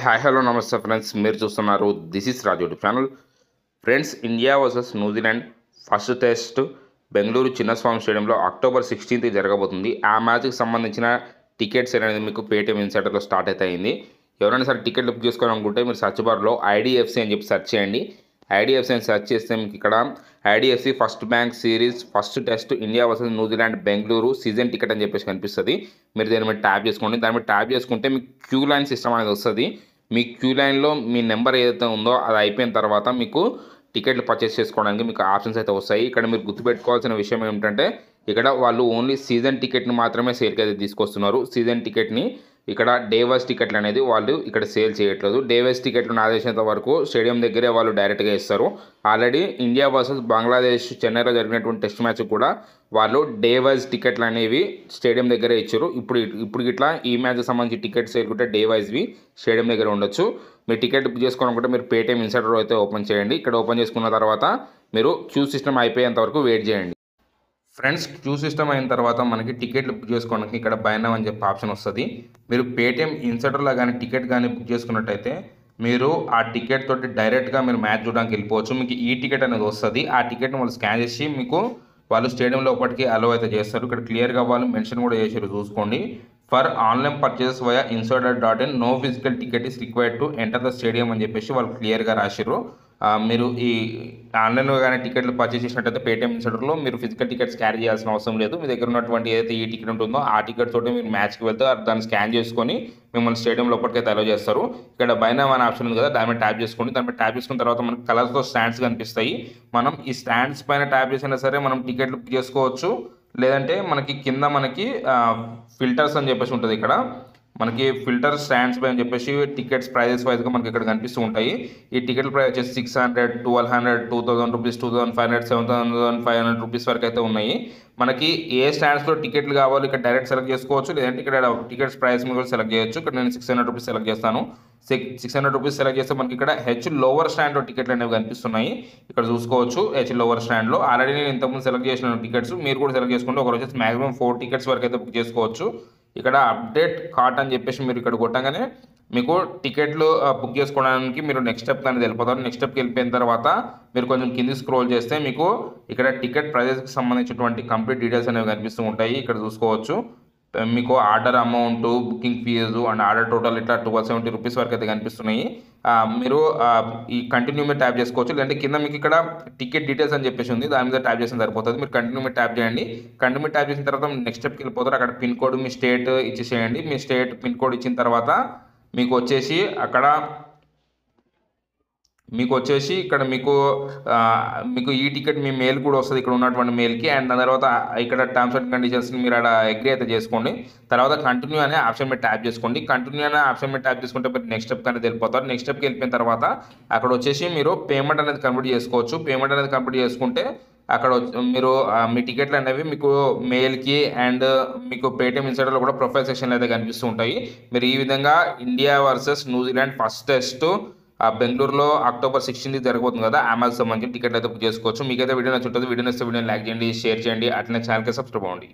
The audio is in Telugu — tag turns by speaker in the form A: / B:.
A: హాయ్ హలో నమస్తే ఫ్రెండ్స్, మీరు చూస్తున్నారు this is Raju channel. Friends, India versus New Zealand first test Bengaluru Chinnaswamy స్టేడియంలో అక్టోబర్ 16th జరగబోతుంది. ఆ మ్యాచ్కి సంబంధించిన టికెట్స్ అనేది మీకు పేటీఎం ఇన్సైడర్లో స్టార్ట్ అయితే అయింది. ఎవరైనా సరే టికెట్లు బుక్ చేసుకోవాలనుకుంటే మీరు సర్చ్ బార్లో ఐడిఎఫ్సి అని చెప్పి సెర్చ్ చేయండి. ఐడిఎఫ్సి అని సెర్చ్ చేస్తే మీకు ఇక్కడ IDFC first bank series first test India versus New Zealand Bengaluru season ticket అని చెప్పేసి కనిపిస్తుంది. మీరు దీని మీద ట్యాప్ చేసుకోండి. దాని మీద ట్యాప్ చేసుకుంటే మీకు క్యూ లైన్ సిస్టమ్ అనేది వస్తుంది. మీ క్యూ లైన్లో మీ నెంబర్ ఏదైతే ఉందో అది అయిపోయిన తర్వాత మీకు టికెట్లు పర్చేస్ చేసుకోవడానికి మీకు ఆప్షన్స్ అయితే వస్తాయి. ఇక్కడ మీరు గుర్తుపెట్టుకోవాల్సిన విషయం ఏమిటంటే ఇక్కడ వాళ్ళు ఓన్లీ సీజన్ టికెట్ని మాత్రమే సేల్కి అయితే తీసుకొస్తున్నారు. సీజన్ టికెట్ని ఇక్కడ డే వైజ్ టికెట్లు అనేది వాళ్ళు ఇక్కడ సేల్ చేయట్లేదు. డే వైజ్ టికెట్లు నా తెలిసినంత వరకు స్టేడియం దగ్గరే వాళ్ళు డైరెక్ట్గా ఇస్తారు. ఆల్రెడీ ఇండియా వర్సెస్ బంగ్లాదేశ్ చెన్నైలో జరిగినటువంటి టెస్ట్ మ్యాచ్ కూడా వాళ్ళు డే వైజ్ టికెట్లు అనేవి స్టేడియం దగ్గరే ఇచ్చారు. ఇప్పుడు ఇట్లా ఈ మ్యాచ్కి సంబంధించి టికెట్స్ సేల్కుంటే డే వైజ్వి స్టేడియం దగ్గర ఉండొచ్చు. మీరు టికెట్ బుక్ చేసుకోవాలనుకుంటే మీరు పేటీఎం ఇన్సైడర్ అయితే ఓపెన్ చేయండి. ఇక్కడ ఓపెన్ చేసుకున్న తర్వాత మీరు క్యూ సిస్టమ్ అయిపోయేంత వరకు వెయిట్ చేయండి. ఫ్రెండ్స్, క్యూ సిస్టమ్ అయిన తర్వాత మనకి టికెట్లు బుక్ చేసుకోవడానికి ఇక్కడ బై నౌ అని చెప్పి ఆప్షన్ వస్తుంది. మీరు పేటీఎం ఇన్సైడర్లో కానీ టికెట్ కానీ బుక్ చేసుకున్నట్టయితే మీరు ఆ టికెట్ తోటి డైరెక్ట్గా మీరు మ్యాచ్ చూడడానికి వెళ్ళిపోవచ్చు. మీకు ఈ టికెట్ అనేది వస్తుంది. ఆ టికెట్ని వాళ్ళు స్కాన్ చేసి మీకు వాళ్ళు స్టేడియం లోపలికి అలో అయితే చేస్తారు. ఇక్కడ క్లియర్గా వాళ్ళు మెన్షన్ కూడా చేసారు, చూసుకోండి. For online purchases via Insider no physical ticket is required to enter the stadium అని చెప్పేసి వాళ్ళు క్లియర్గా రాశారు. మీరు ఈ ఆన్లైన్లో కానీ టికెట్లు పర్చేస్ చేసినట్టయితే పేటీఎం ఇన్సైడర్లో మీరు ఫిజికల్ టికెట్స్ క్యారీ చేయాల్సిన అవసరం లేదు. మీ దగ్గర ఉన్నటువంటి ఏదైతే ఈ టికెట్ ఉంటుందో ఆ టికెట్ తోటి మీరు మ్యాచ్కి వెళ్తే దాన్ని స్కాన్ చేసుకొని మిమ్మల్ని స్టేడియం లోపలికైతే అలో చేస్తారు. ఇక్కడ బై నౌ అనే ఆప్షన్ ఉంది కదా, దాని మీద ట్యాప్ చేసుకోండి. దాని మీద ట్యాప్ చేసుకున్న తర్వాత మనకి కలర్స్తో స్టాండ్స్ కనిపిస్తాయి. మనం ఈ స్టాండ్స్ పైన ట్యాప్ చేసినా సరే మనం టికెట్లు బుక్ చేసుకోవచ్చు. లేదంటే మనకి కింద మనకి ఫిల్టర్స్ అని చెప్పేసి ఉంటుంది. ఇక్కడ మనకి ఫిల్టర్ స్టాండ్స్ పై అని చెప్పేసి టికెట్స్ ప్రైజెస్ వైజ్గా మనకి ఇక్కడ కనిపిస్తూ ఉంటాయి. ఈ టికెట్ ప్రైస్ వచ్చేసి 600, 1200, 2000 రూపీస్, 2500, 7500 రూపీస్ వరకు అయితే ఉన్నాయి. మనకి ఏ స్టాండ్స్లో టికెట్లు కావాలో ఇక్కడ డైరెక్ట్ సెలెక్ట్ చేసుకోవచ్చు. లేదంటే ఇక్కడ టికెట్స్ ప్రైస్ మీద కూడా సెలెక్ట్ చేయొచ్చు. ఇక్కడ నేను 600 రూపీస్ సెలెక్ట్ చేస్తాను. 600 రూపీస్ సెలెక్ట్ చేస్తే మనకి ఇక్కడ హెచ్ లోవర్ స్టాండ్లో టికెట్లు అనేవి కనిపిస్తున్నాయి. ఇక్కడ చూసుకోవచ్చు హెచ్ లోవర్ స్టాండ్లో. ఆల్రెడీ నేను ఇంతకుముందు సెలెక్ట్ చేసిన టికెట్స్ మీరు కూడా సెలెక్ట్ చేసుకుంటే ఒకరోజు వచ్చేసి మాక్సిమం 4 టికెట్స్ వరకు అయితే బుక్ చేసుకోవచ్చు. ఇక్కడ అప్డేట్ కార్ట్ అని చెప్పేసి మీరు ఇక్కడ కొట్టగానే మీకు టికెట్లు బుక్ చేసుకోవడానికి మీరు నెక్స్ట్ స్టెప్ అనేది వెళ్ళిపోతారు. నెక్స్ట్ స్టెప్కి వెళ్ళిపోయిన తర్వాత మీరు కొంచెం కింది స్క్రోల్ చేస్తే మీకు ఇక్కడ టికెట్ ప్రైజెస్కి సంబంధించినటువంటి కంప్లీట్ డీటెయిల్స్ అనేవి కనిపిస్తూ ఉంటాయి. ఇక్కడ చూసుకోవచ్చు మీకు order amount, booking fee and order total ఇట్లా 1270 రూపీస్ వరకు అయితే కనిపిస్తున్నాయి. మీరు ఈ కంటిన్యూ మీద ట్యాప్ చేసుకోవచ్చు. లేదంటే కింద మీకు ఇక్కడ టికెట్ డీటెయిల్స్ అని చెప్పేసి ఉంది, దాని మీద ట్యాప్ చేసిన సరిపోతుంది. మీరు కంటిన్యూ మీద ట్యాప్ చేయండి. కంటిన్యూ మీద ట్యాప్ చేసిన తర్వాత నెక్స్ట్ స్టెప్కి వెళ్ళిపోతారు. అక్కడ పిన్ కోడ్ మీ స్టేట్ ఇచ్చేసేయండి. మీ స్టేట్ పిన్ కోడ్ ఇచ్చిన తర్వాత మీకు వచ్చేసి అక్కడ ఇక్కడ మీకు ఈ టికెట్ మీ మెయిల్ కూడా వస్తుంది, ఇక్కడ ఉన్నటువంటి మెయిల్కి. అండ్ దాని తర్వాత ఇక్కడ టర్మ్స్ అండ్ కండిషన్స్ని మీరు అక్కడ అగ్రీ అయితే చేసుకోండి. తర్వాత కంటిన్యూ అనే ఆప్షన్ మీద ట్యాప్ చేసుకోండి. కంటిన్యూ అనే ఆప్షన్ మీద ట్యాప్ చేసుకుంటే మీరు నెక్స్ట్ స్టెప్ అనేది వెళ్ళిపోతారు. నెక్స్ట్ స్టెప్కి వెళ్ళిపోయిన తర్వాత అక్కడ వచ్చేసి మీరు పేమెంట్ అనేది కంప్లీట్ చేసుకోవచ్చు. పేమెంట్ అనేది కంప్లీట్ చేసుకుంటే అక్కడ మీరు మీ టికెట్లు అనేవి మీకు మెయిల్కి అండ్ మీకు పేటీఎం ఇన్సైడర్లో కూడా ప్రొఫైల్ సెక్షన్లో అయితే కనిపిస్తూ ఉంటాయి. మీరు ఈ విధంగా India versus New Zealand first test బెంగళూరులో అక్టోబర్ 16th జరగబోతుంది కదా, ఆ మ్యాచ్ సంబంధించి టికెట్లు అయితే బుక్ చేసుకోవచ్చు. మీకైతే వీడియో నచ్చుంటుంది. వీడియో నచ్చితే వీడియోని లైక్ చేయండి, షేర్ చేయండి, అట్లనే ఛానల్కి సబ్స్క్రైబ్ అవ్వండి.